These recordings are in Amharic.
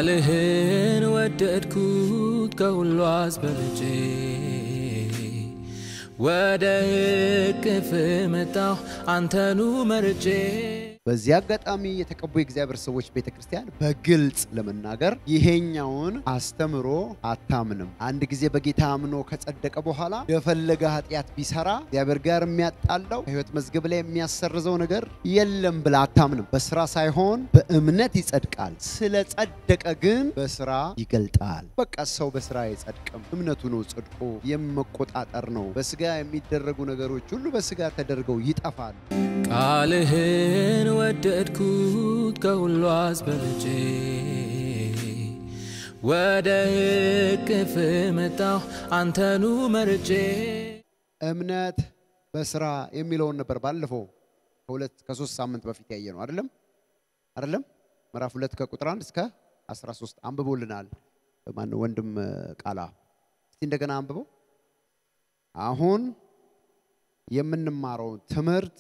ቃልህን ወደድኩት ከሁሉ አስበልጬ ወደ እቅፍ መጣሁ አንተኑ መርጬ በዚያ አጋጣሚ የተቀቡ የእግዚአብሔር ሰዎች ቤተክርስቲያን በግልጽ ለመናገር ይሄኛውን አስተምሮ አታምንም። አንድ ጊዜ በጌታ አምኖ ከጸደቀ በኋላ የፈለገ ኃጢያት ቢሰራ እግዚአብሔር ጋር የሚያጣለው ሕይወት መዝገብ ላይ የሚያሰርዘው ነገር የለም ብላ አታምንም። በስራ ሳይሆን በእምነት ይጸድቃል። ስለ ጸደቀ ግን በስራ ይገልጣል። በቃ ሰው በስራ አይጸድቅም። እምነቱ ነው ጽድቁ የመቆጣጠር ነው። በስጋ የሚደረጉ ነገሮች ሁሉ በስጋ ተደርገው ይጠፋል። ቃልህን ወደድኩት ከሁሉ አስበልጬ ወደ እቅፍ መጣሁ አንተኑ መርጬ እምነት በስራ የሚለውን ነበር ባለፈው ከ3 ሳምንት በፊት ያየነው አይደለም ምዕራፍ 2 ከቁጥር 1 እስከ 13 አንብቦልናል። ማን ወንድም ቃላ እስቲ እንደገና አንብቦ አሁን የምንማረው ትምህርት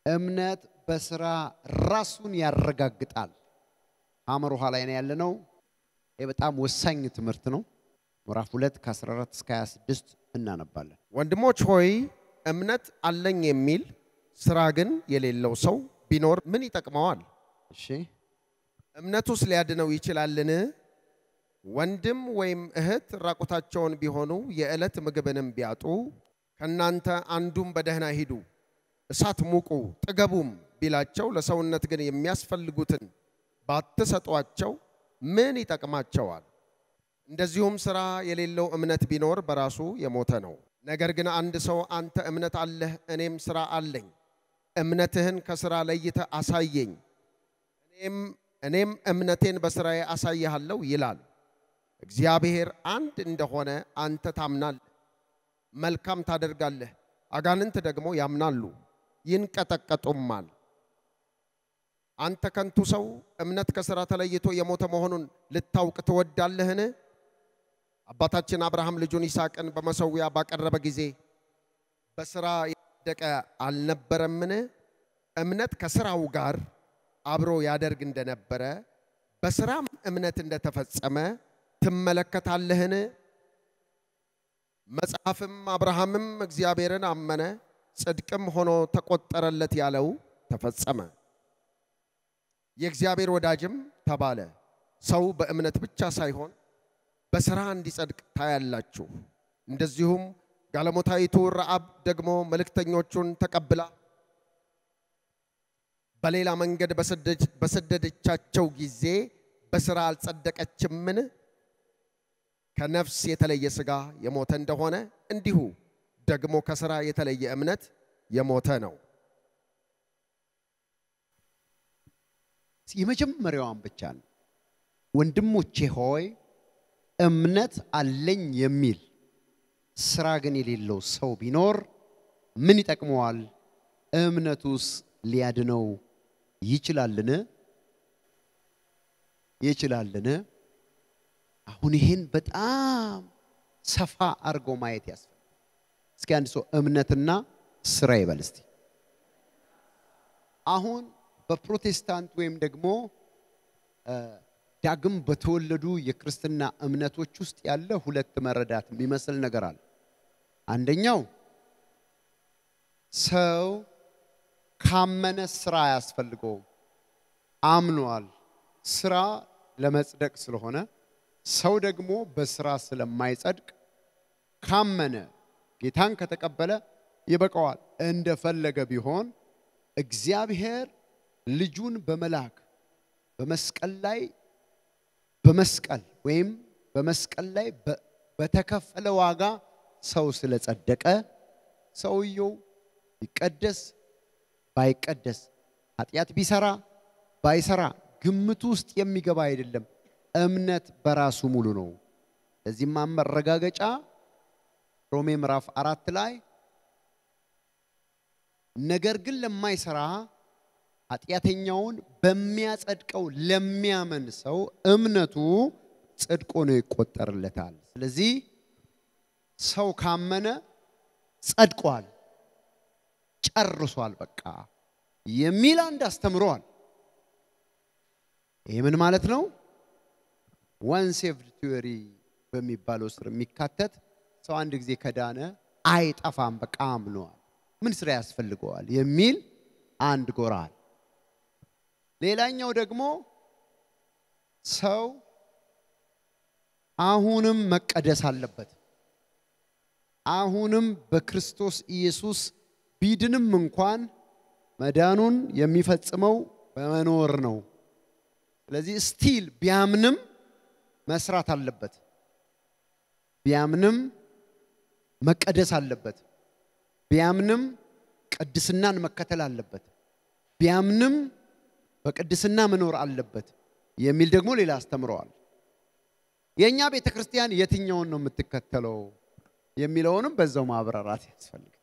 እምነት በስራ ራሱን ያረጋግጣል። አመሩ ኋላይ ነው ያለነው። ይሄ በጣም ወሳኝ ትምህርት ነው። ምዕራፍ 2 ከ14 እስከ 26 እናነባለን። ወንድሞች ሆይ እምነት አለኝ የሚል ስራ ግን የሌለው ሰው ቢኖር ምን ይጠቅመዋል? እሺ እምነቱስ ሊያድነው ይችላልን? ወንድም ወይም እህት ራቁታቸውን ቢሆኑ የዕለት ምግብንም ቢያጡ ከናንተ አንዱም በደህና ሂዱ እሳት ሙቁ ጥገቡም ቢላቸው ለሰውነት ግን የሚያስፈልጉትን ባትሰጧቸው ምን ይጠቅማቸዋል? እንደዚሁም ስራ የሌለው እምነት ቢኖር በራሱ የሞተ ነው። ነገር ግን አንድ ሰው አንተ እምነት አለህ እኔም ስራ አለኝ እምነትህን ከስራ ለይተህ አሳየኝ እኔም እምነቴን በስራዬ አሳይሃለሁ ይላል። እግዚአብሔር አንድ እንደሆነ አንተ ታምናለህ፣ መልካም ታደርጋለህ። አጋንንት ደግሞ ያምናሉ ይንቀጠቀጡማል። አንተ ከንቱ ሰው እምነት ከሥራ ተለይቶ የሞተ መሆኑን ልታውቅ ትወዳለህን? አባታችን አብርሃም ልጁን ይስሐቅን በመሰዊያ ባቀረበ ጊዜ በሥራ የወደቀ አልነበረምን? እምነት ከሥራው ጋር አብሮ ያደርግ እንደነበረ በሥራም እምነት እንደተፈጸመ ትመለከታለህን? መጽሐፍም አብርሃምም እግዚአብሔርን አመነ ጽድቅም ሆኖ ተቆጠረለት ያለው ተፈጸመ። የእግዚአብሔር ወዳጅም ተባለ። ሰው በእምነት ብቻ ሳይሆን በሥራ እንዲጸድቅ ታያላችሁ። እንደዚሁም ጋለሞታይቱ ረዓብ ደግሞ መልእክተኞቹን ተቀብላ በሌላ መንገድ በሰደደቻቸው ጊዜ በሥራ አልጸደቀችምን? ከነፍስ የተለየ ሥጋ የሞተ እንደሆነ እንዲሁ ደግሞ ከሥራ የተለየ እምነት የሞተ ነው። የመጀመሪያውን ብቻ ነው። ወንድሞቼ ሆይ እምነት አለኝ የሚል ስራ ግን የሌለው ሰው ቢኖር ምን ይጠቅመዋል? እምነቱስ ሊያድነው ይችላልን? አሁን ይሄን በጣም ሰፋ አርጎ ማየት ያስፈልጋል። እስኪ አንድ ሰው እምነትና ስራ ይበል እስቲ። አሁን በፕሮቴስታንት ወይም ደግሞ ዳግም በተወለዱ የክርስትና እምነቶች ውስጥ ያለ ሁለት መረዳት የሚመስል ነገር አለ። አንደኛው ሰው ካመነ ስራ ያስፈልገው አምኗል። ስራ ለመጽደቅ ስለሆነ ሰው ደግሞ በስራ ስለማይጸድቅ ካመነ ጌታን ከተቀበለ ይበቃዋል። እንደፈለገ ቢሆን እግዚአብሔር ልጁን በመላክ በመስቀል ላይ በተከፈለ ዋጋ ሰው ስለጸደቀ ሰውየው ይቀደስ ባይቀደስ ኃጢያት ቢሰራ ባይሰራ ግምቱ ውስጥ የሚገባ አይደለም። እምነት በራሱ ሙሉ ነው። ለዚህም ማረጋገጫ ሮሜ ምዕራፍ 4 ላይ ነገር ግን ለማይሰራ ኃጢያተኛውን በሚያጸድቀው ለሚያመን ሰው እምነቱ ጽድቅ ሆኖ ይቆጠርለታል። ስለዚህ ሰው ካመነ ጸድቋል፣ ጨርሷል በቃ የሚል አንድ አስተምሯል። ይሄ ምን ማለት ነው? ዋን ሴቭድ ቲዮሪ በሚባለው ስር የሚካተት ሰው አንድ ጊዜ ከዳነ አይጠፋም በቃ አምኗል ምን ስራ ያስፈልገዋል የሚል አንድ ጎራል ሌላኛው ደግሞ ሰው አሁንም መቀደስ አለበት አሁንም በክርስቶስ ኢየሱስ ቢድንም እንኳን መዳኑን የሚፈጽመው በመኖር ነው ስለዚህ ስቲል ቢያምንም መስራት አለበት ቢያምንም መቀደስ አለበት ቢያምንም ቅድስናን መከተል አለበት ቢያምንም በቅድስና መኖር አለበት የሚል ደግሞ ሌላ አስተምሯል የኛ ቤተክርስቲያን የትኛውን ነው የምትከተለው የሚለውንም በዛው ማብራራት ያስፈልጋል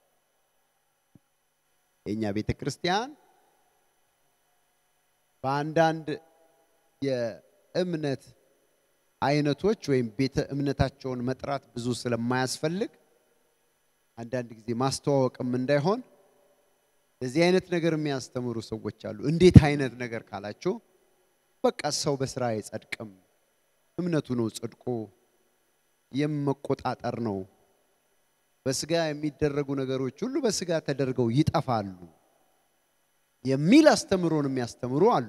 የኛ ቤተክርስቲያን በአንዳንድ የእምነት አይነቶች ወይም ቤተ እምነታቸውን መጥራት ብዙ ስለማያስፈልግ አንዳንድ ጊዜ ማስተዋወቅም እንዳይሆን ለዚህ አይነት ነገር የሚያስተምሩ ሰዎች አሉ እንዴት አይነት ነገር ካላችሁ በቃ ሰው በስራ አይጸድቅም እምነቱ ነው ጽድቁ የመቆጣጠር ነው በስጋ የሚደረጉ ነገሮች ሁሉ በስጋ ተደርገው ይጠፋሉ የሚል አስተምሮን የሚያስተምሩ አሉ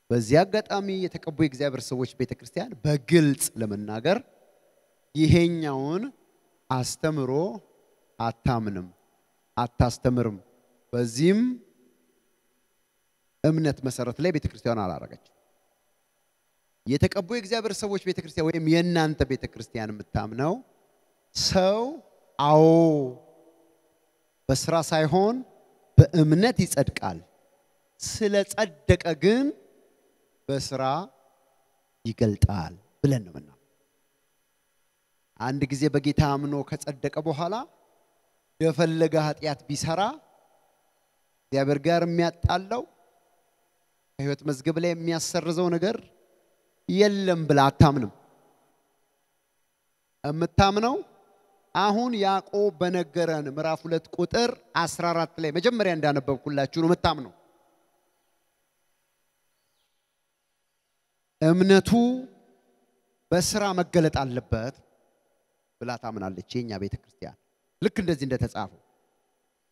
በዚህ አጋጣሚ የተቀቡ የእግዚአብሔር ሰዎች ቤተክርስቲያን በግልጽ ለመናገር ይሄኛውን አስተምሮ አታምንም አታስተምርም በዚህም እምነት መሰረት ላይ ቤተክርስቲያን አላረጋች የተቀቡ የእግዚአብሔር ሰዎች ቤተክርስቲያን ወይም የናንተ ቤተክርስቲያን የምታምነው ሰው አዎ በስራ ሳይሆን በእምነት ይጸድቃል ስለ ጸደቀ ግን በስራ ይገልጣል ብለን ነው እና አንድ ጊዜ በጌታ አምኖ ከጸደቀ በኋላ የፈለገ ኃጢያት ቢሰራ እግዚአብሔር ጋር የሚያጣለው ህይወት መዝገብ ላይ የሚያሰርዘው ነገር የለም ብላ አታምንም እምታምነው አሁን ያዕቆብ በነገረን ምዕራፍ 2 ቁጥር 14 ላይ መጀመሪያ እንዳነበብኩላችሁ ነው የምታምነው እምነቱ በስራ መገለጥ አለበት ብላ ታምናለች የኛ ቤተክርስቲያን ልክ እንደዚህ እንደተጻፈው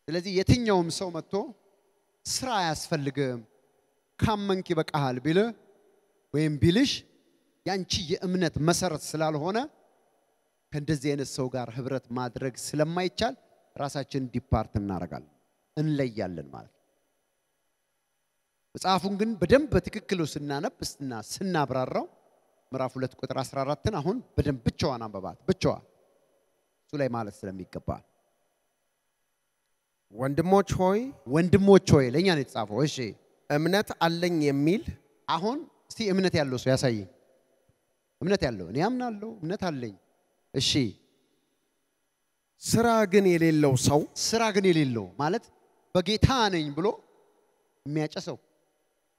ስለዚህ የትኛውም ሰው መጥቶ ስራ ያስፈልግም ካመንክ ይበቃሃል ቢል ወይም ቢልሽ ያንቺ የእምነት መሰረት ስላልሆነ ከእንደዚህ አይነት ሰው ጋር ህብረት ማድረግ ስለማይቻል ራሳችን ዲፓርት እናረጋለን እንለያለን ማለት መጽሐፉን ግን በደንብ በትክክል ስናነብስና ስናብራራው ምዕራፍ 2 ቁጥር 14ን አሁን በደንብ ብቻዋን አንበባት ብቻዋ እሱ ላይ ማለት ስለሚገባ ወንድሞች ሆይ ለኛ ነው የተጻፈው እሺ እምነት አለኝ የሚል አሁን እስቲ እምነት ያለው ሰው ያሳይ እምነት ያለው እኔ አምናለሁ እምነት አለኝ እሺ ስራ ግን የሌለው ማለት በጌታ ነኝ ብሎ የሚያጨሰው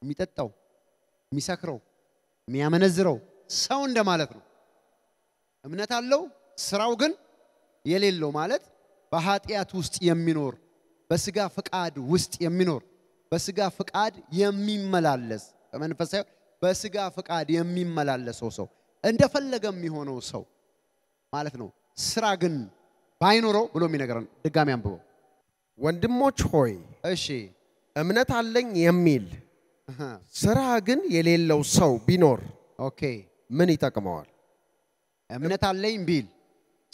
የሚጠጣው የሚሰክረው የሚያመነዝረው ሰው እንደማለት ነው እምነት አለው ስራው ግን የሌለው ማለት በኃጢያት ውስጥ የሚኖር በስጋ ፍቃድ ውስጥ የሚኖር በስጋ ፍቃድ የሚመላለስ በመንፈሳዊ በስጋ ፍቃድ የሚመላለሰው ሰው እንደፈለገ የሚሆነው ሰው ማለት ነው ስራ ግን ባይኖረው ብሎ የሚነገረን ድጋሚ አንብበው ወንድሞች ሆይ እሺ እምነት አለኝ የሚል ስራ ግን የሌለው ሰው ቢኖር ኦኬ ምን ይጠቅመዋል እምነት አለኝ ቢል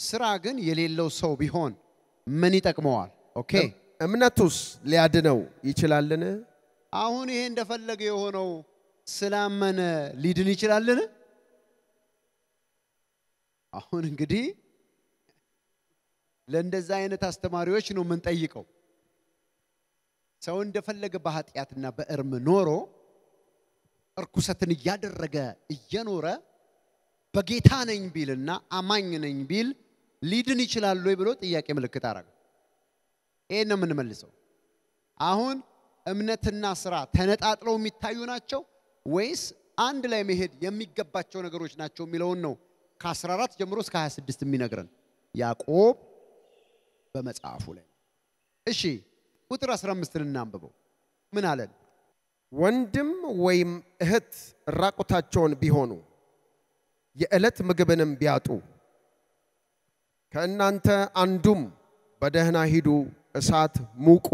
ስራ ግን የሌለው ሰው ቢሆን ምን ይጠቅመዋል ኦኬ እምነቱስ ሊያድነው ይችላልን አሁን ይሄ እንደፈለገ የሆነው ስላመነ ሊድን ይችላልን አሁን እንግዲህ ለእንደዛ አይነት አስተማሪዎች ነው ምን ጠይቀው ሰው እንደፈለገ በኃጢያትና በእርም ኖሮ እርኩሰትን ያደረገ እየኖረ በጌታ ነኝ ቢልና አማኝ ነኝ ቢል ሊድን ይችላል ወይ ብሎ ጥያቄ ምልክት አረጋ ይሄን ነው የምንመልሰው አሁን እምነትና ስራ ተነጣጥለው የሚታዩ ናቸው ወይስ አንድ ላይ መሄድ የሚገባቸው ነገሮች ናቸው የሚለውን ነው ከ14 ጀምሮ እስከ 26 የሚነግረን ያዕቆብ በመጽሐፉ ላይ እሺ ቁጥር 15 እናንብበው ምን አለን ወንድም ወይም እህት ራቁታቸውን ቢሆኑ የዕለት ምግብንም ቢያጡ ከእናንተ አንዱም በደህና ሂዱ እሳት ሙቁ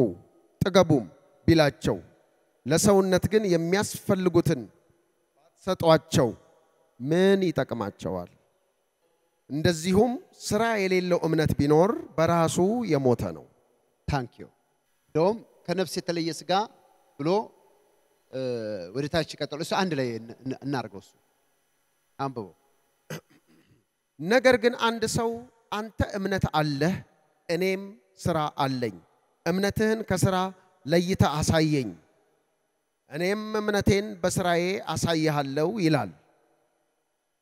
ጥገቡም ቢላቸው ለሰውነት ግን የሚያስፈልጉትን ባትሰጧቸው ምን ይጠቅማቸዋል? እንደዚሁም ሥራ የሌለው እምነት ቢኖር በራሱ የሞተ ነው። ታንክ ዩ ዶም ከነፍስ የተለየ ሥጋ ብሎ ወደ ታች ቀጥሎ እሱ አንድ ላይ እናርገው እሱ አንብቦ ነገር ግን አንድ ሰው አንተ እምነት አለህ እኔም ሥራ አለኝ እምነትህን ከሥራ ለይተህ አሳየኝ እኔም እምነቴን በሥራዬ አሳይሃለሁ ይላል።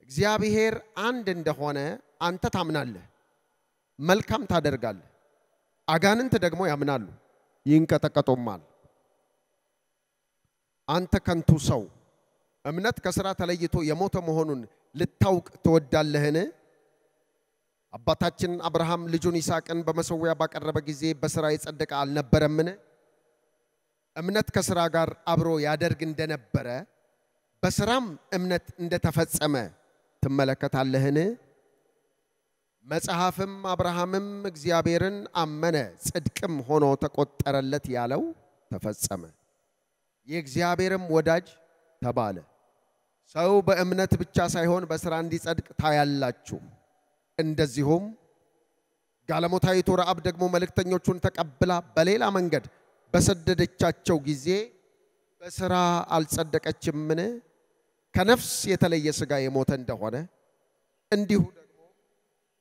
እግዚአብሔር አንድ እንደሆነ አንተ ታምናለህ መልካም ታደርጋለህ። አጋንንት ደግሞ ያምናሉ ይንቀጠቀጡማል። አንተ ከንቱ ሰው እምነት ከሥራ ተለይቶ የሞተ መሆኑን ልታውቅ ትወዳለህን? አባታችን አብርሃም ልጁን ይስሐቅን በመሠዊያ ባቀረበ ጊዜ በሥራ የጸደቀ አልነበረምን? እምነት ከሥራ ጋር አብሮ ያደርግ እንደነበረ በሥራም እምነት እንደተፈጸመ ትመለከታለህን? መጽሐፍም አብርሃምም እግዚአብሔርን አመነ ጽድቅም ሆኖ ተቆጠረለት ያለው ተፈጸመ የእግዚአብሔርም ወዳጅ ተባለ። ሰው በእምነት ብቻ ሳይሆን በሥራ እንዲጸድቅ ታያላችሁ። እንደዚሁም ጋለሞታይቱ ረዓብ ደግሞ መልእክተኞቹን ተቀብላ በሌላ መንገድ በሰደደቻቸው ጊዜ በሥራ አልጸደቀችምን? ከነፍስ የተለየ ሥጋ የሞተ እንደሆነ እንዲሁ ደግሞ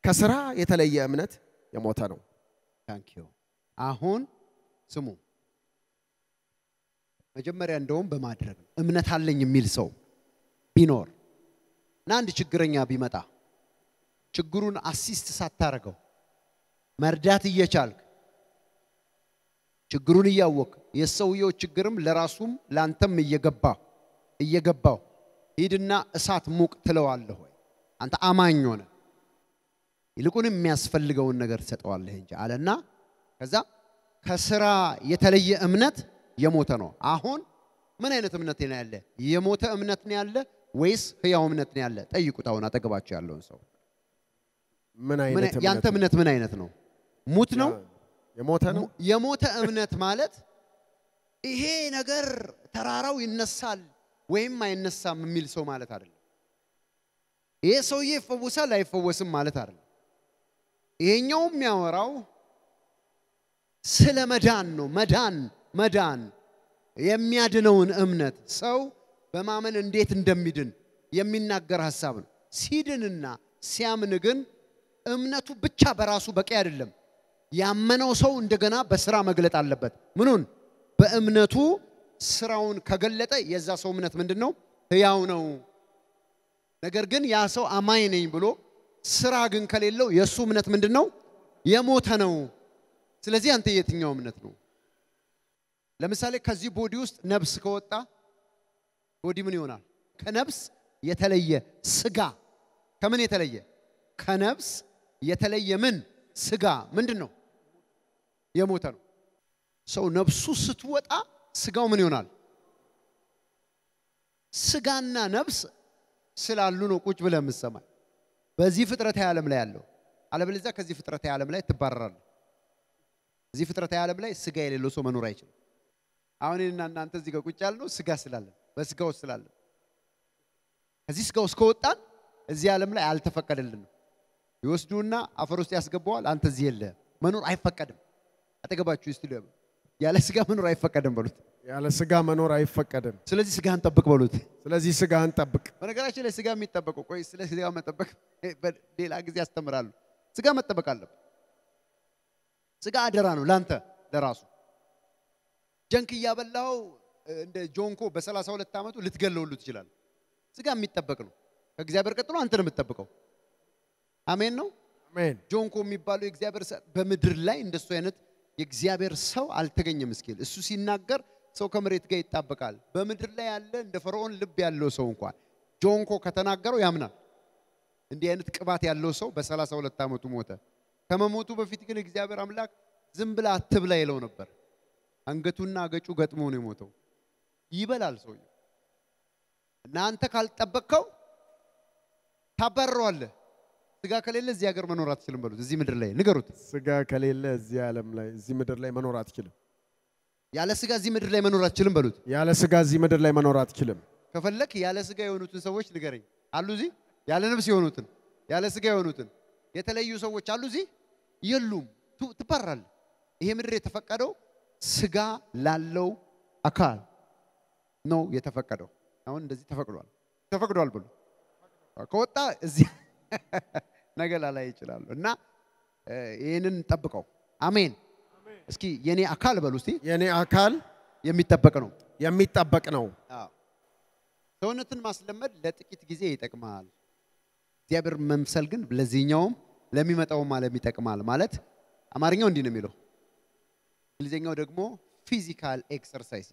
ከሥራ የተለየ እምነት የሞተ ነው። ታንክ ዩ አሁን ስሙ መጀመሪያ እንደውም በማድረግ እምነት አለኝ የሚል ሰው ቢኖር እና አንድ ችግረኛ ቢመጣ ችግሩን አሲስት ሳታረገው መርዳት እየቻልክ ችግሩን እያወቅ የሰውየው ችግርም ለራሱም ላንተም እየገባው ሂድና እሳት ሙቅ ትለዋለህ ወይ? አንተ አማኝ ሆነ ይልቁንም የሚያስፈልገውን ነገር ተሰጠዋለህ እንጂ አለና ከዛ ከሥራ የተለየ እምነት የሞተ ነው። አሁን ምን አይነት እምነት ነው ያለ? የሞተ እምነት ነው ያለ ወይስ ሕያው እምነት ነው ያለ? ጠይቁት አሁን አጠገባችሁ ያለውን ሰው ምን አይነት እምነት? ያንተ እምነት ምን አይነት ነው? ሙት ነው? የሞተ ነው? የሞተ እምነት ማለት ይሄ ነገር ተራራው ይነሳል ወይም አይነሳም የሚል ሰው ማለት አይደለም። ይሄ ሰውዬ ይፈወሳል አይፈወስም ማለት አይደለም። ይሄኛው የሚያወራው ስለ መዳን ነው። መዳን የሚያድነውን እምነት ሰው በማመን እንዴት እንደሚድን የሚናገር ሐሳብ ነው። ሲድንና ሲያምን ግን እምነቱ ብቻ በራሱ በቂ አይደለም። ያመነው ሰው እንደገና በሥራ መግለጥ አለበት። ምኑን? በእምነቱ ሥራውን ከገለጠ የዛ ሰው እምነት ምንድነው? ሕያው ነው። ነገር ግን ያ ሰው አማኝ ነኝ ብሎ ሥራ ግን ከሌለው የሱ እምነት ምንድነው? የሞተ ነው። ስለዚህ አንተ የትኛው እምነት ነው? ለምሳሌ ከዚህ ቦዲ ውስጥ ነፍስ ከወጣ ቦዲ ምን ይሆናል? ከነፍስ የተለየ ሥጋ ከምን የተለየ? ከነፍስ የተለየ ምን ሥጋ ምንድነው? የሞተ ነው። ሰው ነፍሱ ስትወጣ ሥጋው ምን ይሆናል? ሥጋና ነፍስ ስላሉ ነው ቁጭ ብለህ የምትሰማኝ በዚህ ፍጥረታዊ ዓለም ላይ ያለው። አለበለዚያ ከዚህ ፍጥረታዊ ዓለም ላይ ትባረራለህ። እዚህ ፍጥረታዊ ዓለም ላይ ሥጋ የሌለው ሰው መኖር አይችልም። አሁን እኔና እናንተ እዚህ ጋር ቁጭ ያልነው ሥጋ ስላለን በሥጋው ስላለን ከዚህ ሥጋው እስከወጣን እዚህ ዓለም ላይ አልተፈቀደልንም። ይወስዱና አፈር ውስጥ ያስገባዋል። አንተ እዚህ የለህ መኖር አይፈቀድም። አጠገባችሁ እስቲ ያለ ሥጋ መኖር አይፈቀድም በሉት። ያለ ሥጋ መኖር አይፈቀድም። ስለዚህ ሥጋህን ጠብቅ በሉት። ስለዚህ ሥጋህን ጠብቅ። በነገራችን ላይ ሥጋ የሚጠበቀው ቆይ ስለ ሥጋ መጠበቅ ሌላ ጊዜ ያስተምራሉ። ሥጋ መጠበቅ አለበት። ሥጋ አደራ ነው ላንተ ለራሱ። ጀንክ እያበላው እንደ ጆንኮ በ32 ዓመቱ ልትገለው ሁሉ ትችላለህ። ሥጋ የሚጠበቅ ነው። ከእግዚአብሔር ቀጥሎ አንተ ነው የምትጠብቀው። አሜን ነው። አሜን። ጆንኮ የሚባለው የእግዚአብሔር በምድር ላይ እንደሱ አይነት የእግዚአብሔር ሰው አልተገኘም። እስኪል እሱ ሲናገር ሰው ከመሬት ጋር ይጣበቃል። በምድር ላይ ያለ እንደ ፈርዖን ልብ ያለው ሰው እንኳን ጆንኮ ከተናገረው ያምናል። እንዲህ አይነት ቅባት ያለው ሰው በ32 ዓመቱ ሞተ። ከመሞቱ በፊት ግን እግዚአብሔር አምላክ ዝም ብለህ አትብላ ይለው ነበር። አንገቱና አገጩ ገጥሞ ነው የሞተው። ይበላል ሰውየው እናንተ ካልጠበቀው ታባረዋለህ ስጋ ከሌለ እዚህ ሀገር መኖር አትችልም በሉት እዚህ ምድር ላይ ንገሩት ስጋ ከሌለ እዚህ ዓለም ላይ እዚህ ምድር ላይ መኖር አትችልም ያለ ስጋ እዚህ ምድር ላይ መኖር አትችልም በሉት ያለ ስጋ እዚህ ምድር ላይ መኖር አትችልም ከፈለክ ያለ ስጋ የሆኑትን ሰዎች ንገረኝ አሉ እዚህ ያለ ነፍስ የሆኑትን ያለ ስጋ የሆኑትን የተለዩ ሰዎች አሉ እዚህ የሉም ትባራል ይሄ ምድር የተፈቀደው ስጋ ላለው አካል ነው የተፈቀደው አሁን እንደዚህ ተፈቅዷል ብሎ ከወጣ እዚህ ነገላ ላይ ይችላል እና ይሄንን ጠብቀው አሜን እስኪ የኔ አካል በሉ እስቲ የኔ አካል የሚጠበቅ ነው አዎ ሰውነትን ማስለመድ ለጥቂት ጊዜ ይጠቅማል እግዚአብሔር መምሰል ግን ለዚህኛውም ለሚመጣውም ማለት ይጠቅማል ማለት አማርኛው እንዲህ ነው የሚለው እንግሊዘኛው ደግሞ ፊዚካል ኤክሰርሳይዝ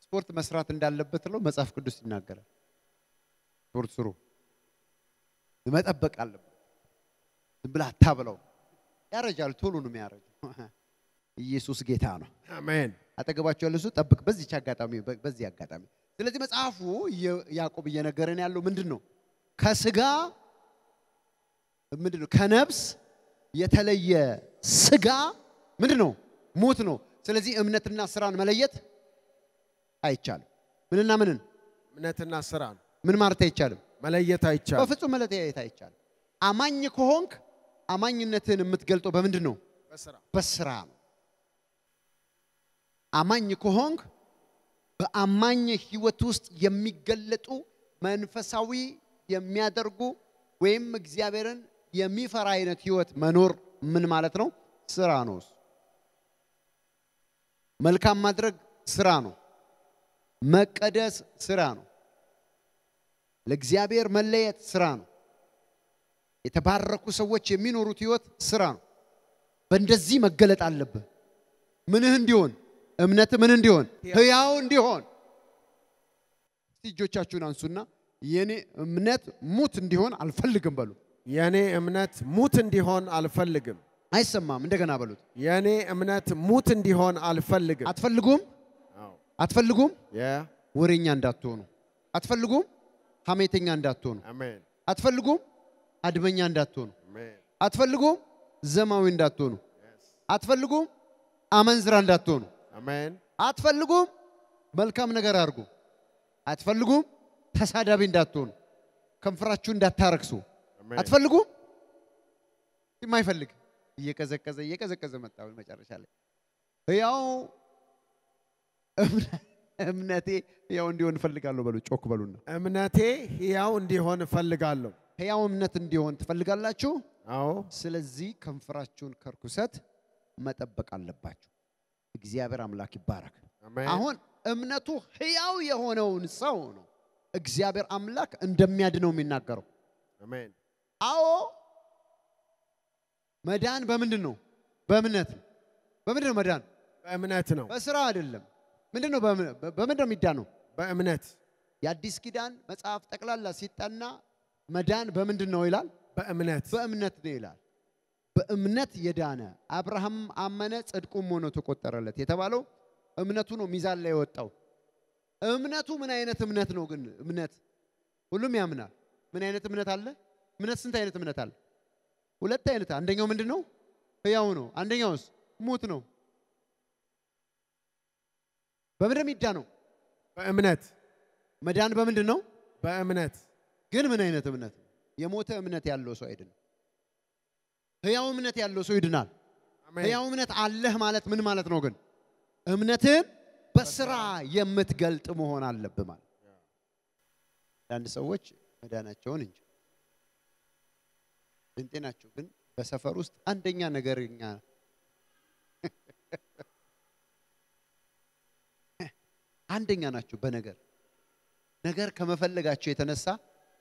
ስፖርት መስራት እንዳለበት ነው መጽሐፍ ቅዱስ ይናገራል ስፖርት ስሩ መጠበቅ አለበት ዝም ብላ ታብለው ያረጃል ቶሎ ነው የሚያረጀው ኢየሱስ ጌታ ነው አሜን አጠገባቸው ያለው ሰው ጠብቅ በዚህ አጋጣሚ ስለዚህ መጽሐፉ ያዕቆብ እየነገረን ያለው ምንድነው ከስጋ ምንድነው ከነፍስ የተለየ ስጋ ምንድነው ሞት ነው ስለዚህ እምነትና ስራን መለየት አይቻልም ምንና ምንን እምነትና ስራን ምን ማለት አይቻልም መለየት አይቻልም በፍጹም መለየት አይቻልም አማኝ ከሆንክ አማኝነትን የምትገልጠው በምንድነው በስራ ነው አማኝ ከሆንክ በአማኝ ህይወት ውስጥ የሚገለጡ መንፈሳዊ የሚያደርጉ ወይም እግዚአብሔርን የሚፈራ አይነት ህይወት መኖር ምን ማለት ነው ስራ ነው መልካም ማድረግ ስራ ነው መቀደስ ስራ ነው ለእግዚአብሔር መለየት ስራ ነው የተባረኩ ሰዎች የሚኖሩት ህይወት ስራ ነው በእንደዚህ መገለጥ አለበት ምንህ እንዲሆን እምነት ምን እንዲሆን ህያው እንዲሆን እጆቻችሁን አንሱና የኔ እምነት ሙት እንዲሆን አልፈልግም በሉ የኔ እምነት ሙት እንዲሆን አልፈልግም አይሰማም እንደገና በሉት የኔ እምነት ሙት እንዲሆን አልፈልግም አትፈልጉም ወሬኛ እንዳትሆኑ አትፈልጉም ሐሜተኛ እንዳትሆኑ አሜን አትፈልጉም አድመኛ እንዳትሆኑ አሜን አትፈልጉም ዘማዊ እንዳትሆኑ አትፈልጉም አመንዝራ እንዳትሆኑ አሜን አትፈልጉም መልካም ነገር አድርጉ አትፈልጉም ተሳዳቢ እንዳትሆኑ ከንፈራችሁ እንዳታረክሱ አትፈልጉም የማይፈልግ እየቀዘቀዘ መጣው መጨረሻ ላይ ያው እምነቴ ያው እንዲሆን ፈልጋለሁ በሉ ጮክ በሉና እምነቴ ያው እንዲሆን ፈልጋለሁ ያው እምነት እንዲሆን ትፈልጋላችሁ አዎ ስለዚህ ከንፈራችሁን ከርኩሰት መጠበቅ አለባችሁ እግዚአብሔር አምላክ ይባረክ አሁን እምነቱ ህያው የሆነውን ሰው ነው እግዚአብሔር አምላክ እንደሚያድነው የሚናገረው አሜን አዎ መዳን በምንድነው በእምነት በምንድነው መዳን በእምነት ነው በስራ አይደለም ምንድነው በምንድነው የሚዳነው በእምነት የአዲስ ኪዳን መጽሐፍ ጠቅላላ ሲጠና መዳን በምንድነው ይላል በእምነት ነው ይላል በእምነት የዳነ አብርሃም አመነ ጽድቁም ሆኖ ተቆጠረለት የተባለው እምነቱ ነው ሚዛን ላይ ወጣው እምነቱ ምን አይነት እምነት ነው ግን እምነት ሁሉም ያምናል ምን አይነት እምነት አለ እምነት ስንት አይነት እምነት አለ ሁለት አይነት አንደኛው ምንድነው ህያው ነው አንደኛውስ ሙት ነው በምድር የሚዳነው በእምነት መዳን በምንድነው በእምነት ግን ምን አይነት እምነት የሞተ እምነት ያለው ሰው አይደለም ህያው እምነት ያለው ሰው ይድናል ህያው እምነት አለህ ማለት ምን ማለት ነው ግን እምነትን በስራ የምትገልጥ መሆን አለበት ማለት አንድ ሰዎች መዳናቸውን እንጂ እንጤናቸው ግን በሰፈር ውስጥ አንደኛ ነገርኛ አንደኛ ናቸው በነገር ከመፈለጋቸው የተነሳ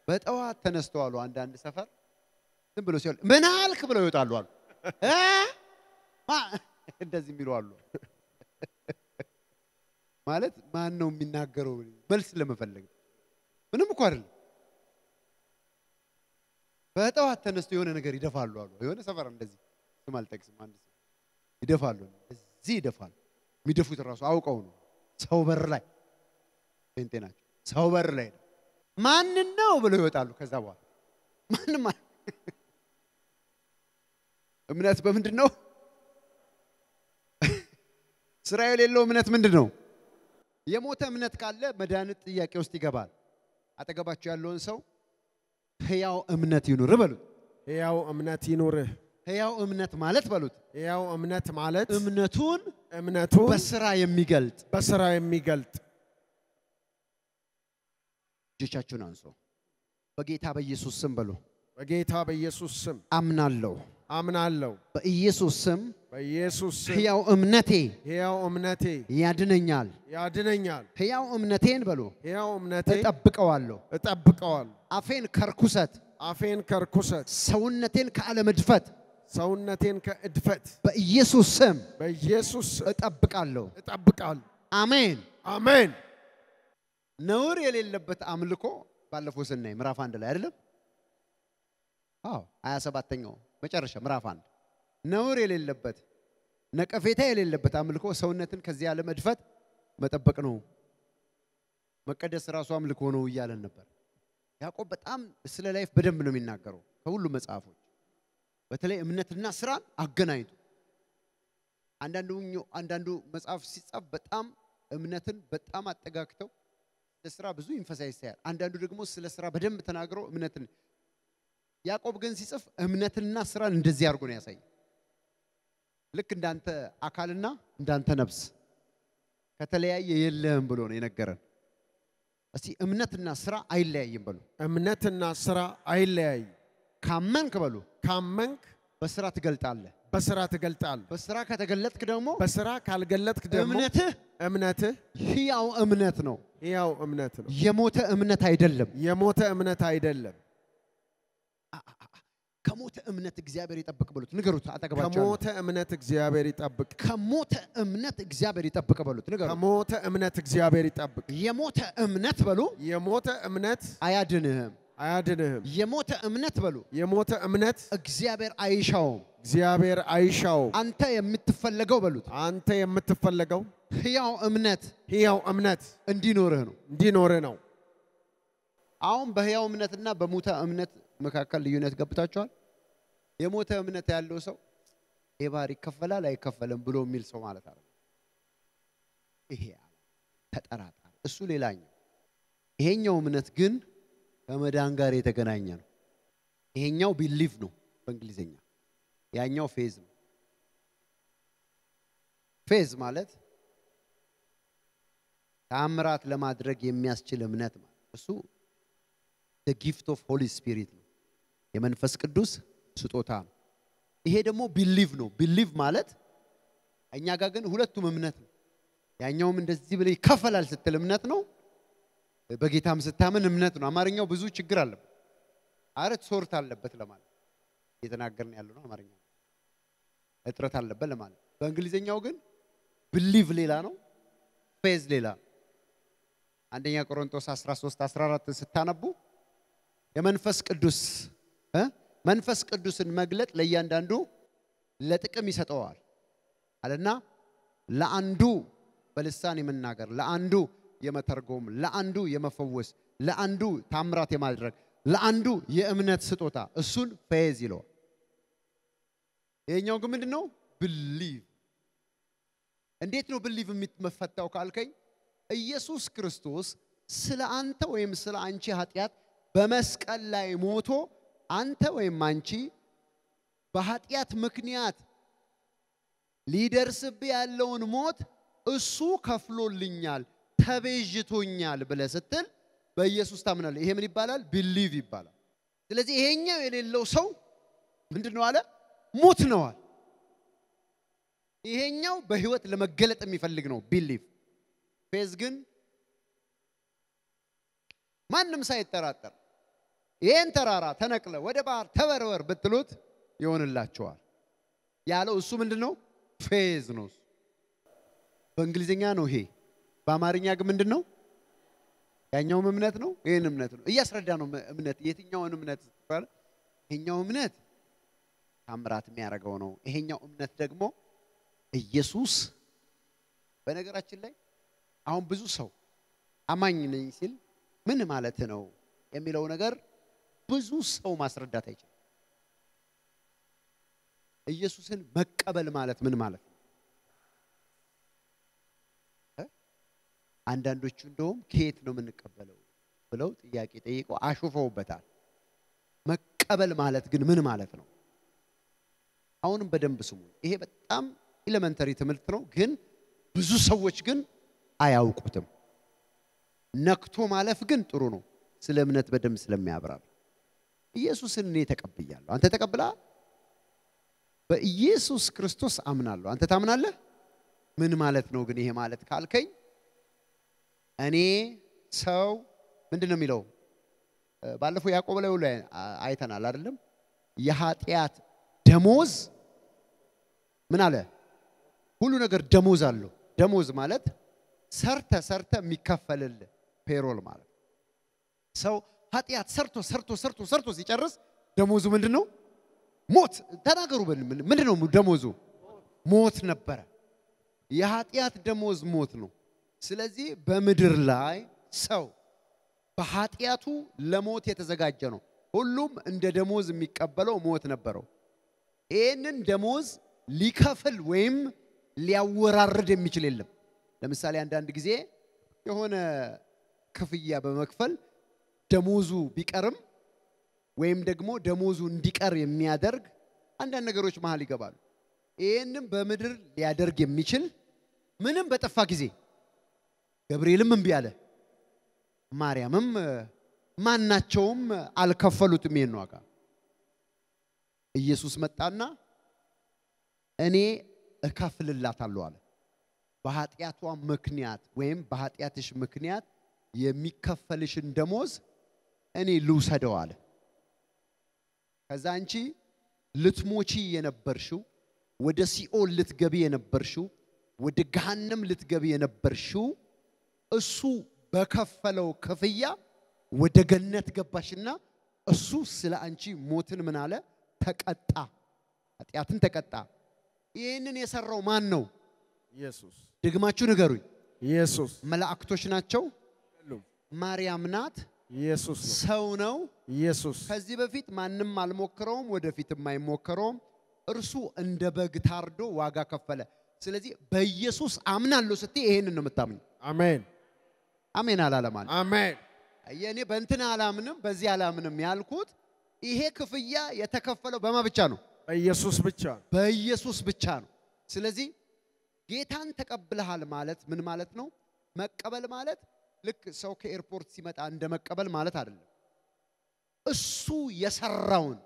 በጠዋት ተነስተዋል አንድ ሰፈር ዝም ብሎ ሲል ምን አልክ ብለው ይወጣሉ አሉ እንደዚህ የሚሉ አሉ ማለት ማን ነው የሚናገረው መልስ ለመፈለግ ምንም እኮ አይደለም በጠዋት ተነስተው የሆነ ነገር ይደፋሉ አሉ የሆነ ሰፈር እንደዚህ ስም አልጠቅስም አንድ ሰው ይደፋሉ እዚህ ይደፋሉ የሚደፉት ራሱ አውቀው ነው ሰው በር ላይ ጴንጤ ናቸው። ሰው በር ላይ ማን ነው ብለው ይወጣሉ። ከዛ በኋላ ማንም እምነት በምንድነው? ስራ የሌለው እምነት ምንድነው? የሞተ እምነት ካለ መድኃኒት ጥያቄ ውስጥ ይገባል። አጠገባቸው ያለውን ሰው ሕያው እምነት ይኑር በሉት። ሕያው እምነት ይኑርህ። ሕያው እምነት ማለት በሉት። ሕያው እምነት ማለት እምነቱን በስራ የሚገልጥ እጆቻችሁን አንሱ። በጌታ በኢየሱስ ስም በሉ። በጌታ በኢየሱስ ስም አምናለሁ በኢየሱስ ስም ሕያው እምነቴ ያድነኛል ሕያው እምነቴን በሉ እጠብቀዋለሁ አፌን ከርኩሰት ሰውነቴን ከእድፈት በኢየሱስ ስም እጠብቃለሁ አሜን ነውር የሌለበት አምልኮ ባለፈው ስናይ ምዕራፍ 1 ላይ አይደለም? 27ኛው መጨረሻ ምዕራፍ 1 ነውር የሌለበት ነቀፌታ የሌለበት አምልኮ ሰውነትን ከዚህ ዓለም እድፈት መጠበቅ ነው። መቀደስ ራሱ አምልኮ ነው እያለን ነበር። ያዕቆብ በጣም ስለ ላይፍ በደንብ ነው የሚናገረው ከሁሉ መጽሐፎች። በተለይ እምነትና ስራን አገናኝቶ አንዳንዱ መጽሐፍ ሲጻፍ በጣም እምነትን በጣም አጠጋግተው ለስራ ብዙ ኢንፈሳይዝ ያያል። አንዳንዱ ደግሞ ስለ ስራ በደንብ ተናግሮ እምነትን ያዕቆብ ግን ሲጽፍ እምነትና ስራን እንደዚህ አድርጎ ነው ያሳየው። ልክ እንዳንተ አካልና እንዳንተ ነፍስ ከተለያየ የለህም ብሎ ነው የነገረን። እስቲ እምነትና ስራ አይለያይም በሉ። እምነትና ስራ አይለያይ። ካመንክ በሉ ካመንክ በስራ ትገልጣለህ። በስራ ከተገለጥክ ደግሞ በስራ ካልገለጥክ ደግሞ እምነትህ ሕያው እምነት ነው። የሞተ እምነት አይደለም። ከሞተ እምነት እግዚአብሔር ይጠብቅ በሉት። ንገሩት አጠገባቸው። ከሞተ እምነት እግዚአብሔር ይጠብቅ በሉት። ንገሩት። ከሞተ እምነት እግዚአብሔር ይጠብቅ። የሞተ እምነት በሉ። የሞተ እምነት አያድንህም። የሞተ እምነት በሉ። የሞተ እምነት እግዚአብሔር አይሻውም። አንተ የምትፈልገው ሕያው እምነት እንዲኖርህ ነው። አሁን በሕያው እምነትና በሞተ እምነት መካከል ልዩነት ገብታችኋል? የሞተ እምነት ያለው ሰው የባህር ይከፈላል አይከፈልም ብሎ የሚል ሰው ማለት አይደለም። ይሄ ተጠራጣሪ እሱ ሌላኛው። ይሄኛው እምነት ግን ከመዳን ጋር የተገናኘ ነው። ይሄኛው ቢሊቭ ነው በእንግሊዘኛ፣ ያኛው ፌዝ ነው። ፌዝ ማለት ተአምራት ለማድረግ የሚያስችል እምነት ማለት እሱ the gift of Holy Spirit ነው፣ የመንፈስ ቅዱስ ስጦታ ነው። ይሄ ደግሞ ቢሊቭ ነው። ቢሊቭ ማለት እኛ ጋር ግን ሁለቱም እምነት ነው። ያኛውም እንደዚህ ብለ ይከፈላል ስትል እምነት ነው፣ በጌታም ስታምን እምነት ነው። አማርኛው ብዙ ችግር አለበት፣ አረት ሶርት አለበት ለማለት እየተናገርን ያለው ነው። አማርኛው እጥረት አለበት ለማለት። በእንግሊዘኛው ግን ቢሊቭ ሌላ ነው፣ ፌዝ ሌላ ነው። አንደኛ ቆሮንቶስ 13:14 ስታነቡ መንፈስ ቅዱስን መግለጥ ለእያንዳንዱ ለጥቅም ይሰጠዋል አለና ለአንዱ በልሳን የመናገር፣ ለአንዱ የመተርጎም፣ ለአንዱ የመፈወስ፣ ለአንዱ ታምራት የማድረግ፣ ለአንዱ የእምነት ስጦታ፣ እሱን ፌዝ ይለዋል። ይሄኛው ግን ምንድነው? ቢሊቭ። እንዴት ነው ቢሊቭ የሚፈታው ካልከኝ ኢየሱስ ክርስቶስ ስለ አንተ ወይም ስለ አንቺ ኃጢያት በመስቀል ላይ ሞቶ አንተ ወይም አንቺ በኃጢያት ምክንያት ሊደርስብህ ያለውን ሞት እሱ ከፍሎልኛል ተቤዥቶኛል ብለህ ስትል በኢየሱስ ታምናለህ። ይሄ ምን ይባላል? ቢሊቭ ይባላል። ስለዚህ ይሄኛው የሌለው ሰው ምንድነው አለ? ሙት ነው አለ። ይሄኛው በህይወት ለመገለጥ የሚፈልግ ነው ቢሊቭ። ፌዝ ግን ማንም ሳይጠራጠር ይሄን ተራራ ተነቅለ ወደ ባህር ተወርወር ብትሉት ይሆንላችኋል ያለው እሱ ምንድነው? ፌዝ ነው። በእንግሊዘኛ ነው ይሄ። በአማርኛ ግን ምንድነው? ያኛው እምነት ነው፣ ይሄን እምነት ነው እያስረዳ ነው። እምነት የትኛውን እምነት ይባላል? ይሄኛው እምነት ታምራት የሚያደርገው ነው። ይሄኛው እምነት ደግሞ ኢየሱስ። በነገራችን ላይ አሁን ብዙ ሰው አማኝ ነኝ ሲል ምን ማለት ነው የሚለው ነገር ብዙ ሰው ማስረዳት አይችልም። ኢየሱስን መቀበል ማለት ምን ማለት ነው? አንዳንዶቹ እንደውም ከየት ነው የምንቀበለው ብለው ጥያቄ ጠይቀው አሹፈውበታል። መቀበል ማለት ግን ምን ማለት ነው? አሁንም በደንብ ስሙ። ይሄ በጣም ኤሌመንተሪ ትምህርት ነው፣ ግን ብዙ ሰዎች ግን አያውቁትም። ነክቶ ማለፍ ግን ጥሩ ነው፣ ስለ እምነት በደንብ ስለሚያብራራ። ኢየሱስን እኔ ተቀብያለሁ። አንተ ተቀብለሃል? በኢየሱስ ክርስቶስ አምናለሁ። አንተ ታምናለህ? ምን ማለት ነው ግን ይሄ ማለት ካልከኝ እኔ ሰው ምንድነው የሚለው? ባለፈው ያዕቆብ ላይ አይተናል አይደለም? የኃጢአት ደሞዝ ምን አለ? ሁሉ ነገር ደሞዝ አለው። ደሞዝ ማለት ሰርተ የሚከፈልልህ ፔሮል ማለት። ሰው ኃጢአት ሰርቶ ሲጨርስ ደሞዙ ምንድነው? ሞት። ተናገሩ። ምንድነው ደሞዙ? ሞት ነበረ። የኃጢአት ደሞዝ ሞት ነው። ስለዚህ በምድር ላይ ሰው በኃጢአቱ ለሞት የተዘጋጀ ነው። ሁሉም እንደ ደሞዝ የሚቀበለው ሞት ነበረው። ይሄንን ደሞዝ ሊከፍል ወይም ሊያወራርድ የሚችል የለም። ለምሳሌ አንዳንድ ጊዜ የሆነ ክፍያ በመክፈል ደሞዙ ቢቀርም ወይም ደግሞ ደሞዙ እንዲቀር የሚያደርግ አንዳንድ ነገሮች መሃል ይገባሉ። ይሄንን በምድር ሊያደርግ የሚችል ምንም በጠፋ ጊዜ ገብርኤልም እምቢ አለ፣ ማርያምም ማናቸውም አልከፈሉትም ይሄን ዋጋ። ኢየሱስ መጣና እኔ እከፍልላታለሁ አለ። በኃጢአቷ ምክንያት ወይም በኃጢአትሽ ምክንያት የሚከፈልሽን ደሞዝ እኔ ልውሰደው አለ። ከዛ አንቺ ልትሞቺ የነበርሽው፣ ወደ ሲኦል ልትገቢ የነበርሽው፣ ወደ ገሃነም ልትገቢ የነበርሽው እሱ በከፈለው ክፍያ ወደ ገነት ገባሽና እሱ ስለ አንቺ ሞትን ምን አለ? ተቀጣ። ኃጢአትን ተቀጣ። ይሄንን የሰራው ማን ነው? ኢየሱስ። ደግማችሁ ንገሩኝ። ኢየሱስ። መላእክቶች ናቸው? ማርያም ናት? ኢየሱስ። ሰው ነው? ኢየሱስ። ከዚህ በፊት ማንንም አልሞከረውም፣ ወደፊትም አይሞከረውም። እርሱ እንደ በግ ታርዶ ዋጋ ከፈለ። ስለዚህ በኢየሱስ አምናለሁ ስትይ ይሄንን ነው የምታምኝ። አሜን አሜን አላለም ማለት። አሜን። የኔ በእንትና አላምንም በዚህ አላምንም ያልኩት ይሄ ክፍያ የተከፈለው በማ ብቻ ነው? በኢየሱስ ብቻ። በኢየሱስ ብቻ ነው። ስለዚህ ጌታን ተቀብለሃል ማለት ምን ማለት ነው? መቀበል ማለት ልክ ሰው ከኤርፖርት ሲመጣ እንደ መቀበል ማለት አይደለም። እሱ የሰራውን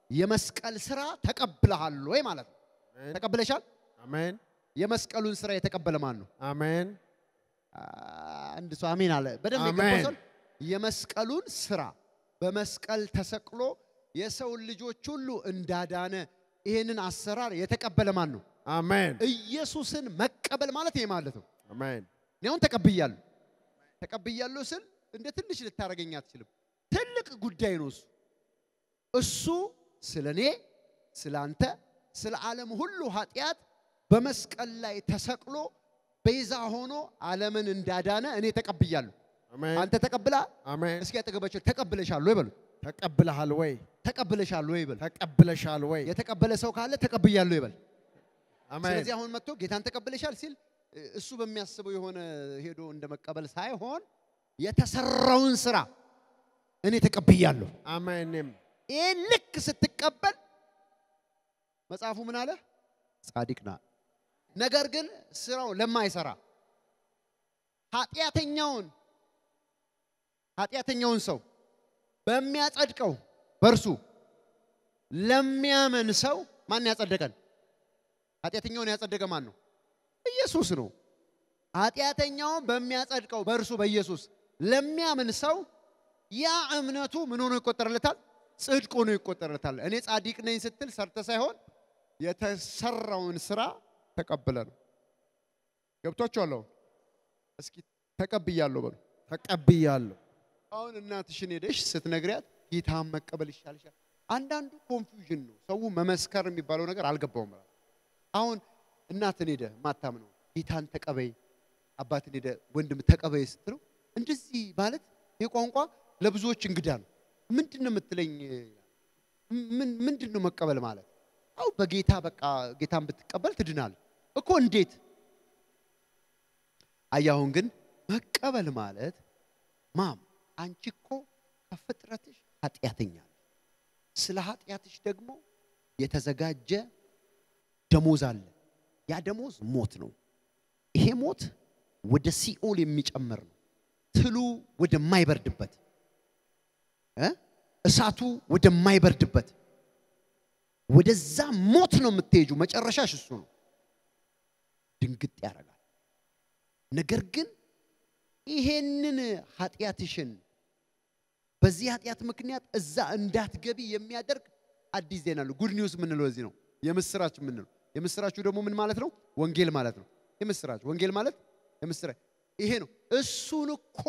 የመስቀል ስራ ተቀብለሃል ወይ ማለት ነው። ተቀብለሻል? አሜን። የመስቀሉን ስራ የተቀበለ ማን ነው? አሜን። አንድ ሰው አሜን አለ። በደንብ ይገባል። የመስቀሉን ስራ በመስቀል ተሰቅሎ የሰው ልጆች ሁሉ እንዳዳነ ይሄንን አሰራር የተቀበለ ማን ነው? አሜን። ኢየሱስን መቀበል ማለት ይሄ ማለት ነው። አሜን። እኔውን ተቀብያለሁ ስል እንደ ትንሽ ልታረገኝ አትችልም። ትልቅ ጉዳይ ነው እሱ። እሱ ስለኔ፣ ስላንተ፣ ስለ ዓለም ሁሉ ኃጢአት በመስቀል ላይ ተሰቅሎ ቤዛ ሆኖ ዓለምን እንዳዳነ እኔ ተቀብያለሁ። አሜን። አንተ ተቀብላ? አሜን። እስኪ አጠገባቸው ተቀብለሻል ወይ በሉ። ተቀብለሃል ወይ? ተቀብለሻል ወይ በሉ። ተቀብለሻል ወይ? የተቀበለ ሰው ካለ ተቀብያለሁ ይበል። አሜን። ስለዚህ አሁን መጥቶ ጌታን ተቀብለሻል ሲል እሱ በሚያስበው የሆነ ሄዶ እንደመቀበል ሳይሆን የተሰራውን ስራ እኔ ተቀብያለሁ። አሜን። ይሄ ልክ ስትቀበል መጽሐፉ ምን አለ? ጻድቅ ነህ። ነገር ግን ስራው ለማይሰራ ኃጢአተኛውን ሰው በሚያጸድቀው በርሱ ለሚያመን ሰው ማን ያጸደቀን? ኃጢአተኛውን ያጸደቀ ማን ነው? ኢየሱስ ነው። ኃጢአተኛውን በሚያጸድቀው በርሱ በኢየሱስ ለሚያምን ሰው ያ እምነቱ ምን ሆኖ ይቆጠርለታል? ጽድቅ ሆኖ ይቆጠርለታል። እኔ ጻድቅ ነኝ ስትል ሰርተ ሳይሆን የተሰራውን ስራ ተቀበለ ነው። ገብቷችኋል? እስኪ ተቀብያለሁ በሉ። ተቀብያለሁ። አሁን እናትሽን ሄደሽ ስትነግሪያት ጌታን መቀበል ይሻልሻል። አንዳንዱ ኮንፊውዥን ነው። ሰው መመስከር የሚባለው ነገር አልገባውም። አሁን እናትን ሄደ ማታምነው ጌታን ተቀበይ፣ አባትን ሄደ ወንድም ተቀበይ ስትለው እንደዚህ ማለት የቋንቋ ለብዙዎች እንግዳ ነው ምንድነው የምትለኝ ምንድነው መቀበል ማለት አው በጌታ በቃ ጌታን ብትቀበል ትድናል እኮ እንዴት አያሁን ግን መቀበል ማለት ማም አንቺ እኮ ከፍጥረትሽ ኃጢያተኛ ስለ ኃጢያትሽ ደግሞ የተዘጋጀ ደሞዝ አለ ያ ደሞዝ ሞት ነው ይሄ ሞት ወደ ሲኦል የሚጨምር ነው ትሉ ወደ ማይበርድበት እሳቱ ወደ ማይበርድበት ወደዛ ሞት ነው የምትሄጁ መጨረሻሽ እሱ ነው ድንግጥ ያረጋል ነገር ግን ይሄንን ኃጢያትሽን በዚህ ኃጢያት ምክንያት እዛ እንዳትገቢ የሚያደርግ አዲስ ዜና ነው ጉድ ኒውስ ምን ነው እዚህ ነው የምስራች ምን ነው የምስራቹ ደግሞ ምን ማለት ነው ወንጌል ማለት ነው የምስራች ወንጌል ማለት የምስራች ይሄ ነው እሱን እኮ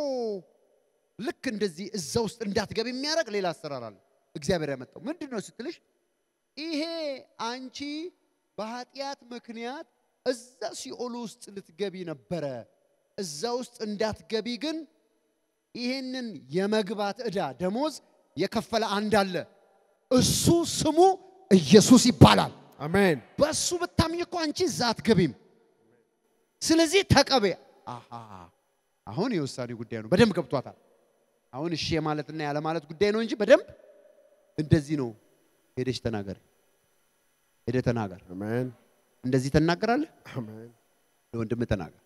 ልክ እንደዚህ እዛ ውስጥ እንዳትገቢ የሚያረግ ሌላ አሰራር አለ እግዚአብሔር ያመጣው ምንድነው ስትልሽ ይሄ አንቺ በኃጢያት ምክንያት እዛ ሲኦል ውስጥ ልትገቢ ነበር እዛ ውስጥ እንዳትገቢ ግን ይሄንን የመግባት ዕዳ ደሞዝ የከፈለ አንድ አለ እሱ ስሙ ኢየሱስ ይባላል አሜን በሱ ብታምኝ እኮ አንቺ እዛ አትገቢም ስለዚህ ተቀበይ አሁን የውሳኔ ጉዳይ ነው በደንብ ገብቷታል አሁን እሺ ማለትና ያለ ማለት ጉዳይ ነው እንጂ በደንብ እንደዚህ ነው ሄደሽ ተናገር ሄደ ተናገር አሜን እንደዚህ ተናገራለህ አሜን ለወንድም ተናገር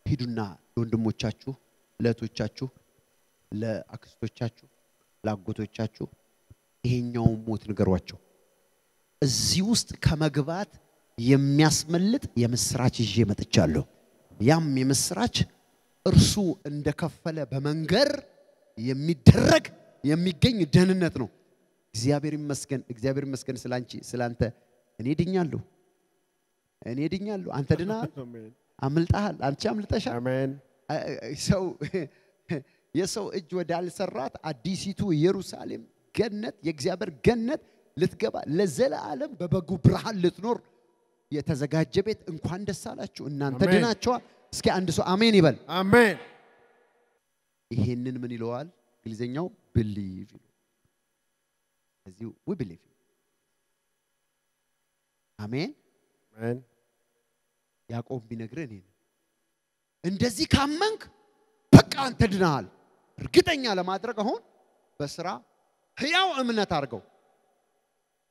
ሂዱና ለወንድሞቻችሁ ለእህቶቻችሁ ለአክስቶቻችሁ ለአጎቶቻችሁ ይሄኛው ሞት ንገሯቸው እዚህ ውስጥ ከመግባት የሚያስመልጥ የምስራች ይዤ መጥቻለሁ ያም የምስራች እርሱ እንደከፈለ በመንገር የሚደረግ የሚገኝ ደህንነት ነው እግዚአብሔር ይመስገን ስላንቺ ስላንተ እኔ ድኛለሁ አንተ ድናል አምልጣሃል አንቺ አምልጠሻል አሜን ሰው የሰው እጅ ወዳልሰራት አዲሲቱ ኢየሩሳሌም ገነት የእግዚአብሔር ገነት ልትገባ ለዘላለም በበጉ ብርሃን ልትኖር የተዘጋጀ ቤት እንኳን ደስ አላችሁ እናንተ ድናችኋል እስኪ አንድ ሰው አሜን ይበል አሜን ይሄንን ምን ይለዋል እንግሊዘኛው believe እዚሁ we believe አሜን አሜን ያዕቆብ ቢነግረን እንደዚህ ካመንክ በቃ አንተ ድናል እርግጠኛ ለማድረግ አሁን በስራ ህያው እምነት አድርገው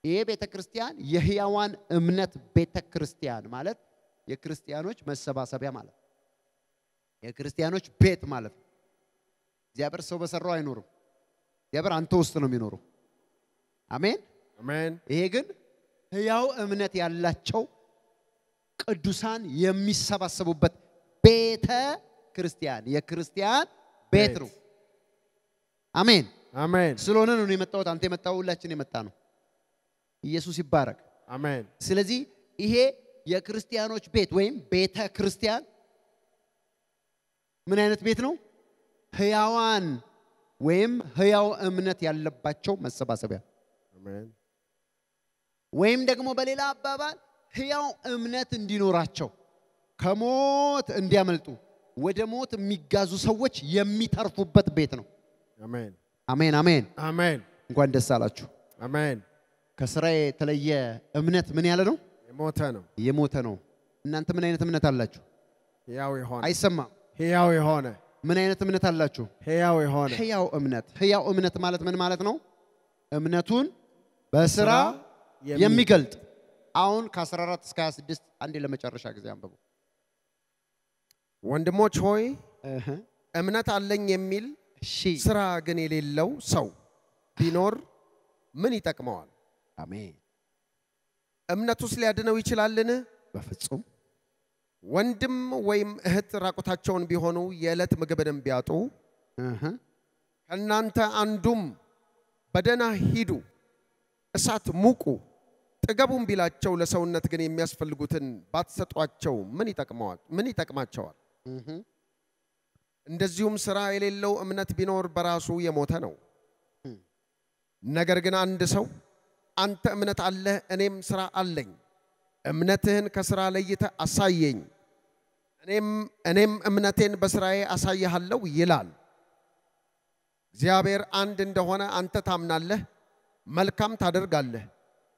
ይሄ ቤተክርስቲያን የህያዋን እምነት ቤተክርስቲያን ማለት የክርስቲያኖች መሰባሰቢያ ማለት የክርስቲያኖች ቤት ማለት እግዚአብሔር ሰው በሰራው አይኖርም እግዚአብሔር አንተ ውስጥ ነው የሚኖረው አሜን አሜን ይሄ ግን ህያው እምነት ያላቸው ቅዱሳን የሚሰባሰቡበት ቤተ ክርስቲያን የክርስቲያን ቤት ነው አሜን አሜን ስለሆነ ነው የመጣው አንተ የመጣው ሁላችን የመጣ ነው ኢየሱስ ይባረክ አሜን ስለዚህ ይሄ የክርስቲያኖች ቤት ወይም ቤተ ክርስቲያን ምን አይነት ቤት ነው ህያዋን ወይም ህያው እምነት ያለባቸው መሰባሰቢያ አሜን ወይም ደግሞ በሌላ አባባል ህያው እምነት እንዲኖራቸው ከሞት እንዲያመልጡ ወደ ሞት የሚጋዙ ሰዎች የሚተርፉበት ቤት ነው አሜን አሜን አሜን አሜን እንኳን ደስ አላችሁ አሜን ከስራዬ የተለየ እምነት ምን ያለ ነው የሞተ ነው እናንተ ምን አይነት እምነት አላችሁ ህያው ይሆነ አይሰማም ህያው ይሆነ ምን አይነት እምነት አላችሁ ህያው ይሆነ ህያው እምነት ማለት ምን ማለት ነው እምነቱን በስራ የሚገልጥ አሁን ከ14 እስከ 26 አንዴ ለመጨረሻ ጊዜ አንብቡ ወንድሞች ሆይ እምነት አለኝ የሚል ስራ ግን የሌለው ሰው ቢኖር ምን ይጠቅመዋል አሜን እምነቱስ ሊያድነው ይችላልን በፍጹም ወንድም ወይም እህት ራቁታቸውን ቢሆኑ የዕለት ምግብንም ቢያጡ ከናንተ አንዱም በደና ሂዱ እሳት ሙቁ ጥገቡም ቢላቸው ለሰውነት ግን የሚያስፈልጉትን ባትሰጧቸው ምን ይጠቅማቸዋል እንደዚሁም ስራ የሌለው እምነት ቢኖር በራሱ የሞተ ነው ነገር ግን አንድ ሰው አንተ እምነት አለህ እኔም ስራ አለኝ እምነትህን ከስራ ለይተ አሳየኝ እኔም እምነቴን በስራዬ አሳያለሁ ይላል። እግዚአብሔር አንድ እንደሆነ አንተ ታምናለህ፣ መልካም ታደርጋለህ።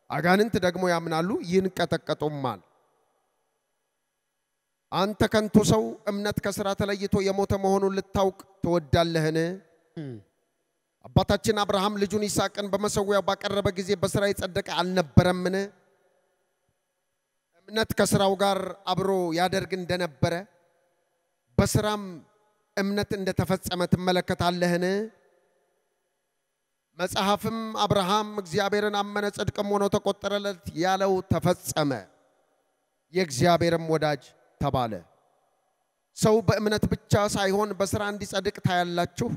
አጋንንት ደግሞ ያምናሉ ይንቀጠቀጡማል። አንተ ከንቱ ሰው እምነት ከስራ ተለይቶ የሞተ መሆኑን ልታውቅ ትወዳለህን? አባታችን አብርሃም ልጁን ይስሐቅን በመሰዊያው ባቀረበ ጊዜ በስራ የጸደቀ አልነበረምን? እምነት ከስራው ጋር አብሮ ያደርግ እንደነበረ በስራም እምነት እንደተፈጸመ ትመለከታለህን? መጽሐፍም አብርሃም እግዚአብሔርን አመነ ጽድቅም ሆኖ ተቆጠረለት ያለው ተፈጸመ፣ የእግዚአብሔርም ወዳጅ ተባለ። ሰው በእምነት ብቻ ሳይሆን በስራ እንዲጸድቅ ታያላችሁ።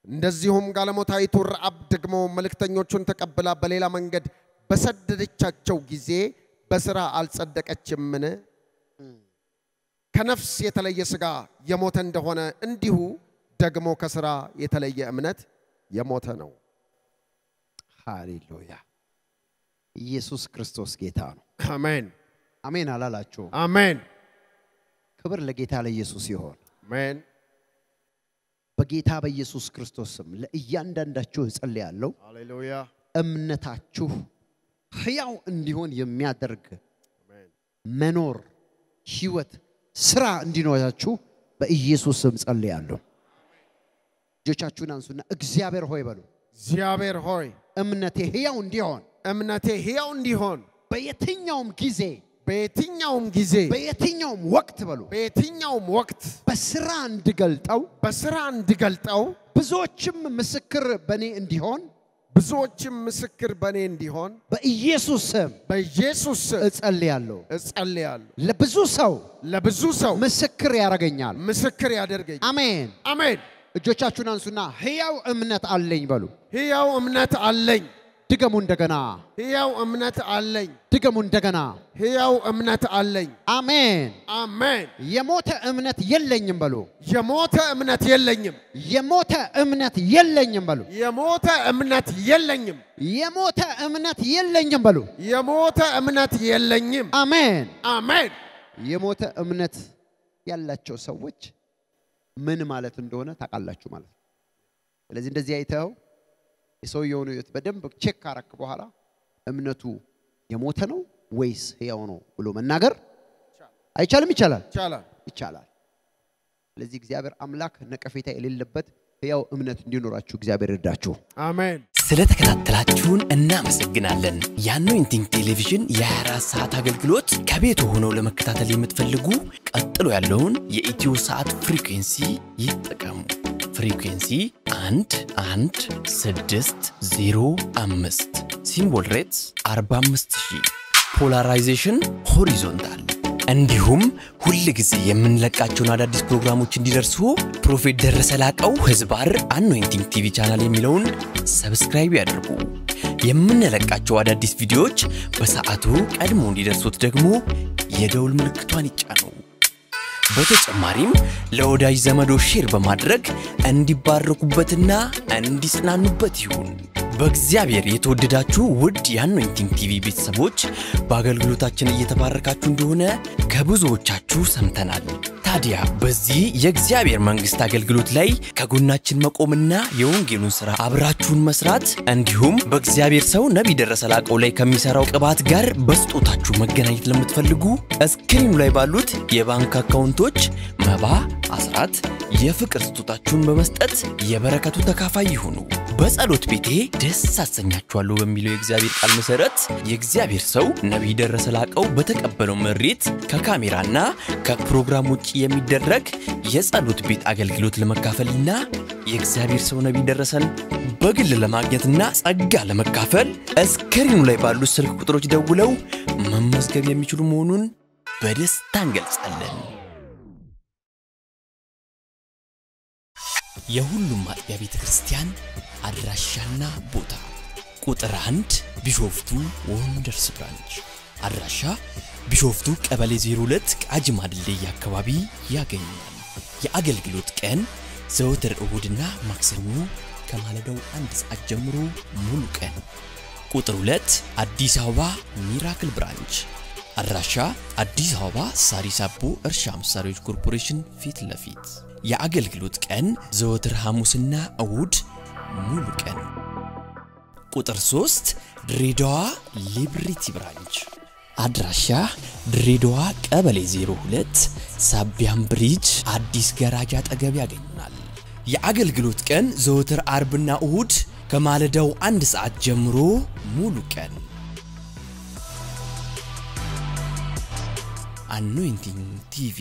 እንደዚሁም ጋለሞታይቱ ረዓብ ደግሞ መልእክተኞቹን ተቀብላ በሌላ መንገድ በሰደደቻቸው ጊዜ በስራ አልጸደቀችምን? ከነፍስ የተለየ ሥጋ የሞተ እንደሆነ እንዲሁ ደግሞ ከስራ የተለየ እምነት የሞተ ነው። ሃሌሉያ! ኢየሱስ ክርስቶስ ጌታ ነው። አሜን አሜን አላላችሁ? አሜን። ክብር ለጌታ ለኢየሱስ ይሁን። አሜን። በጌታ በኢየሱስ ክርስቶስ ስም ለእያንዳንዳችሁ እጸልያለሁ። ሃሌሉያ! እምነታችሁ ሕያው እንዲሆን የሚያደርግ መኖር ሕይወት ስራ እንዲኖራችሁ በኢየሱስ ስም ጸልያለሁ። እጆቻችሁን አንሱና እግዚአብሔር ሆይ በሉ። እግዚአብሔር ሆይ እምነቴ ሕያው እንዲሆን በየትኛውም ጊዜ በየትኛውም ወቅት በሉ በስራ እንድገልጠው ብዙዎችም ምስክር በኔ እንዲሆን በኢየሱስ ስም እጸልያለሁ። ለብዙ ሰው ምስክር ያደርገኛል። አሜን አሜን። እጆቻችሁን አንሱና ሕያው እምነት አለኝ በሉ። ሕያው እምነት አለኝ። ድገሙ እንደገና። ሕያው እምነት አለኝ። ድገሙ እንደገና። ሕያው እምነት አለኝ። አሜን አሜን። የሞተ እምነት የለኝም በሉ። የሞተ እምነት የለኝም። የሞተ እምነት የለኝም በሉ። የሞተ እምነት የለኝም። የሞተ እምነት የለኝም በሉ። የሞተ እምነት የለኝም። አሜን አሜን። የሞተ እምነት ያላቸው ሰዎች ምን ማለት እንደሆነ ታውቃላችሁ ማለት ነው። ስለዚህ እንደዚህ አይተው የሰውየውን ሕይወት በደንብ ቼክ ካረክ በኋላ እምነቱ የሞተ ነው ወይስ ሕያው ነው ብሎ መናገር አይቻልም? ይቻላል። ስለዚህ እግዚአብሔር አምላክ ነቀፌታ የሌለበት ሕያው እምነት እንዲኖራችሁ እግዚአብሔር ይርዳችሁ። አሜን። ስለተከታተላችሁን እናመሰግናለን። የአኖይንቲንግ ቴሌቪዥን የ24 ሰዓት አገልግሎት ከቤት ሆነው ለመከታተል የምትፈልጉ ቀጥሎ ያለውን የኢትዮ ሰዓት ፍሪኩዌንሲ ይጠቀሙ። ፍሪኩዌንሲ 11605 ሲምቦል ሬትስ 45000 ፖላራይዜሽን ሆሪዞንታል። እንዲሁም ሁሉ ጊዜ የምንለቃቸውን አዳዲስ ፕሮግራሞች እንዲደርሱ ፕሮፌት ደረሰ ላቀው ህዝባር አኖይንቲንግ ቲቪ ቻናል የሚለውን ሰብስክራይብ ያድርጉ። የምንለቃቸው አዳዲስ ቪዲዮዎች በሰዓቱ ቀድሞ እንዲደርሱት ደግሞ የደውል ምልክቷን ይጫኑ። በተጨማሪም ለወዳጅ ዘመዶ ሼር በማድረግ እንዲባረኩበትና እንዲጽናኑበት ይሁን። በእግዚአብሔር የተወደዳችሁ ውድ የአኖይንቲንግ ቲቪ ቤተሰቦች በአገልግሎታችን እየተባረካችሁ እንደሆነ ከብዙዎቻችሁ ሰምተናል። ታዲያ በዚህ የእግዚአብሔር መንግስት አገልግሎት ላይ ከጎናችን መቆምና የወንጌሉን ሥራ አብራችሁን መስራት እንዲሁም በእግዚአብሔር ሰው ነብይ ደረሰ ላቀው ላይ ከሚሰራው ቅባት ጋር በስጦታችሁ መገናኘት ለምትፈልጉ እስክሪኑ ላይ ባሉት የባንክ አካውንቶች መባ፣ አስራት፣ የፍቅር ስጦታችሁን በመስጠት የበረከቱ ተካፋይ ይሁኑ። በጸሎት ቤቴ ደስ አሰኛችኋለሁ በሚለው የእግዚአብሔር ቃል መሰረት የእግዚአብሔር ሰው ነብይ ደረሰ ላቀው በተቀበለው መሬት ከካሜራና ከፕሮግራም ውጪ የሚደረግ የጸሎት ቤት አገልግሎት ለመካፈልና የእግዚአብሔር ሰው ነብይ ደረሰን በግል ለማግኘትና ጸጋ ለመካፈል እስክሪኑ ላይ ባሉት ስልክ ቁጥሮች ደውለው መመዝገብ የሚችሉ መሆኑን በደስታ እንገልጻለን። የሁሉም ማጥቢያ ቤተክርስቲያን አድራሻና ቦታ ቁጥር 1 ቢሾፍቱ ወንደርስ ብራንች አድራሻ ቢሾፍቱ ቀበሌ 02 ቃጂማ ድልድይ አካባቢ ያገኛል። የአገልግሎት ቀን ዘወትር እሁድና ማክሰኞ ከማለዳው 1 ሰዓት ጀምሮ ሙሉ ቀን። ቁጥር 2 አዲስ አበባ ሚራክል ብራንች አድራሻ አዲስ አበባ ሳሪስ አቦ እርሻ መሳሪያዎች ኮርፖሬሽን ፊት ለፊት የአገልግሎት ቀን ዘወትር ሐሙስና እሁድ ሙሉ ቀን ቁጥር 3 ድሬዳዋ ሊብሪቲ ብራንች አድራሻ ድሬዳዋ ቀበሌ 02 ሳቢያም ብሪጅ አዲስ ገራጃ አጠገብ ያገኙናል የአገልግሎት ቀን ዘወትር አርብና እሁድ ከማለዳው 1 ሰዓት ጀምሮ ሙሉ ቀን Anointing TV